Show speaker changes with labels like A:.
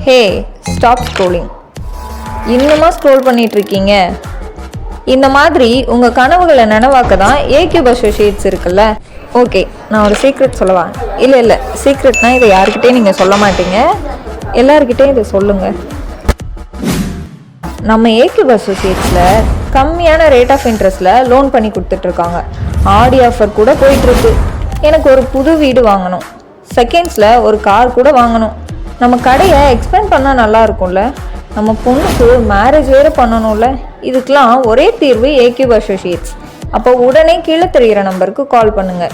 A: ஹே, stop scrolling. இன்னுமா scroll பண்ணிகிட்ருக்கீங்க? இந்த மாதிரி உங்கள் கனவுகளை நனவாக்க தான் ஏக்யூப் அசோசியேட்ஸ் இருக்குல்ல. ஓகே, நான் ஒரு சீக்ரெட் சொல்லவா? இல்லை சீக்ரெட்னா இதை யாருக்கிட்டேயும் நீங்கள் சொல்ல மாட்டீங்க, எல்லாருக்கிட்டேயும் இதை சொல்லுங்கள். நம்ம ஏக்யூப் அசோசியேட்ஸில் கம்மியான ரேட் ஆஃப் இன்ட்ரெஸ்ட்டில் லோன் பண்ணி கொடுத்துட்ருக்காங்க. ஆடி ஆஃபர் கூட போயிட்டுருக்கு. எனக்கு ஒரு புது வீடு வாங்கணும், செகண்ட்ஸில் ஒரு கார் கூட வாங்கணும். நம்ம கடையை எக்ஸ்பேண்ட் பண்ணால் நல்லா இருக்கும்ல. நம்ம பொண்ணுக்கு மேரேஜ் வேறு பண்ணணும்ல. இதுக்கெலாம் ஒரே தீர்வு ஏக்யூப் அசோசியேட்ஸ். அப்போ உடனே கீழே தெரிகிற நம்பருக்கு கால் பண்ணுங்கள்.